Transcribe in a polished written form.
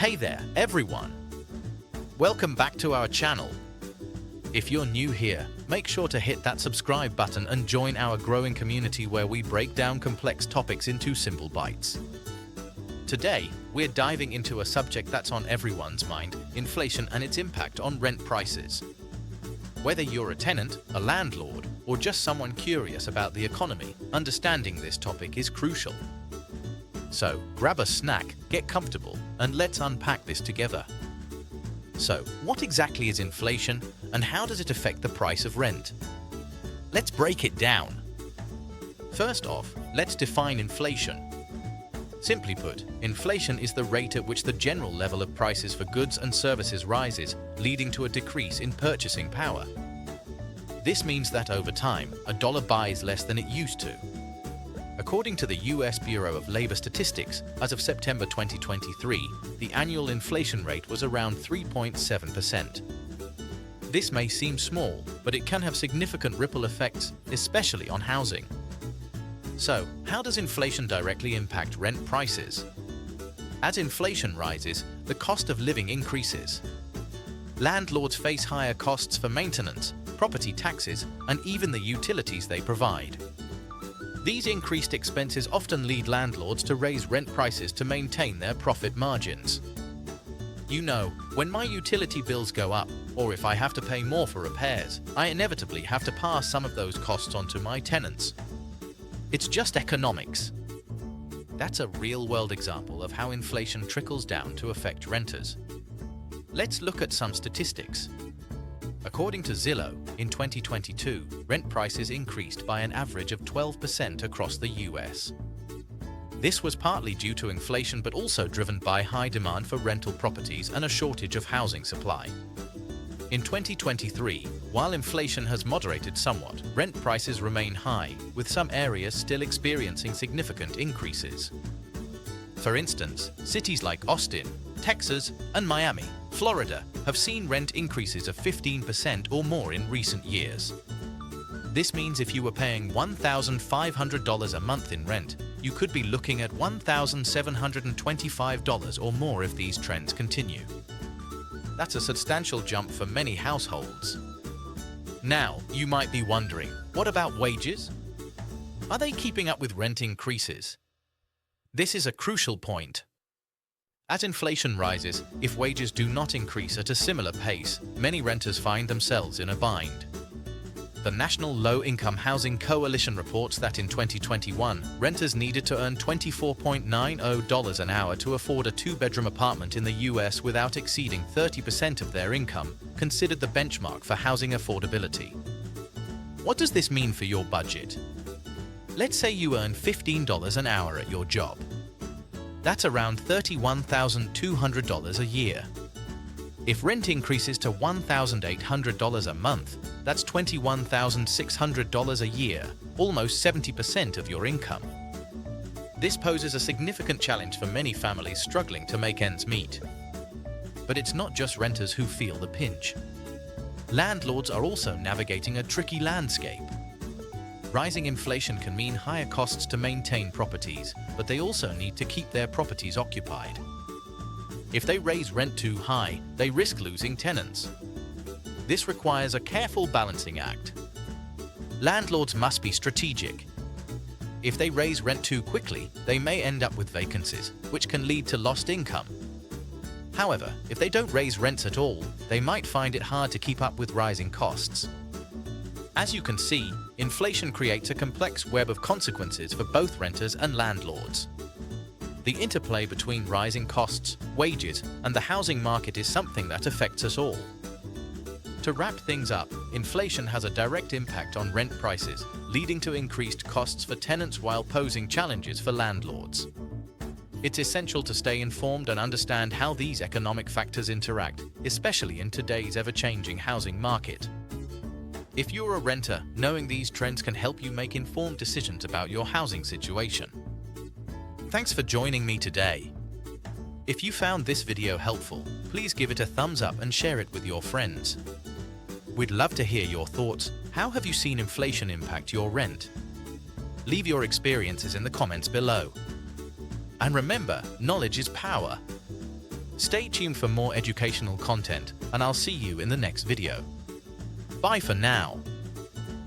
Hey there, everyone! Welcome back to our channel. If you're new here, make sure to hit that subscribe button and join our growing community where we break down complex topics into simple bites. Today, we're diving into a subject that's on everyone's mind: inflation and its impact on rent prices. Whether you're a tenant, a landlord, or just someone curious about the economy, understanding this topic is crucial. So, grab a snack, get comfortable, and let's unpack this together. So, what exactly is inflation, and how does it affect the price of rent? Let's break it down. First off, let's define inflation. Simply put, inflation is the rate at which the general level of prices for goods and services rises, leading to a decrease in purchasing power. This means that over time, a dollar buys less than it used to. According to the U.S. Bureau of Labor Statistics, as of September 2023, the annual inflation rate was around 3.7%. This may seem small, but it can have significant ripple effects, especially on housing. So, how does inflation directly impact rent prices? As inflation rises, the cost of living increases. Landlords face higher costs for maintenance, property taxes, and even the utilities they provide. These increased expenses often lead landlords to raise rent prices to maintain their profit margins. You know, when my utility bills go up, or if I have to pay more for repairs, I inevitably have to pass some of those costs on to my tenants. It's just economics. That's a real-world example of how inflation trickles down to affect renters. Let's look at some statistics. According to Zillow, in 2022, rent prices increased by an average of 12% across the US. This was partly due to inflation but also driven by high demand for rental properties and a shortage of housing supply. In 2023, while inflation has moderated somewhat, rent prices remain high, with some areas still experiencing significant increases. For instance, cities like Austin, Texas, and Miami, Florida, have seen rent increases of 15% or more in recent years. This means if you were paying $1,500 a month in rent, you could be looking at $1,725 or more if these trends continue. That's a substantial jump for many households. Now, you might be wondering, what about wages? Are they keeping up with rent increases? This is a crucial point. As inflation rises, if wages do not increase at a similar pace, many renters find themselves in a bind. The National Low-Income Housing Coalition reports that in 2021, renters needed to earn $24.90 an hour to afford a two-bedroom apartment in the US without exceeding 30% of their income, considered the benchmark for housing affordability. What does this mean for your budget? Let's say you earn $15 an hour at your job. That's around $31,200 a year. If rent increases to $1,800 a month, that's $21,600 a year, almost 70% of your income. This poses a significant challenge for many families struggling to make ends meet. But it's not just renters who feel the pinch. Landlords are also navigating a tricky landscape. Rising inflation can mean higher costs to maintain properties, but they also need to keep their properties occupied. If they raise rent too high, they risk losing tenants. This requires a careful balancing act. Landlords must be strategic. If they raise rent too quickly, they may end up with vacancies, which can lead to lost income. However, if they don't raise rents at all, they might find it hard to keep up with rising costs. As you can see, inflation creates a complex web of consequences for both renters and landlords. The interplay between rising costs, wages, and the housing market is something that affects us all. To wrap things up, inflation has a direct impact on rent prices, leading to increased costs for tenants while posing challenges for landlords. It's essential to stay informed and understand how these economic factors interact, especially in today's ever-changing housing market. If you're a renter, knowing these trends can help you make informed decisions about your housing situation. Thanks for joining me today. If you found this video helpful, please give it a thumbs up and share it with your friends. We'd love to hear your thoughts. How have you seen inflation impact your rent? Leave your experiences in the comments below. And remember, knowledge is power. Stay tuned for more educational content, and I'll see you in the next video. Bye for now.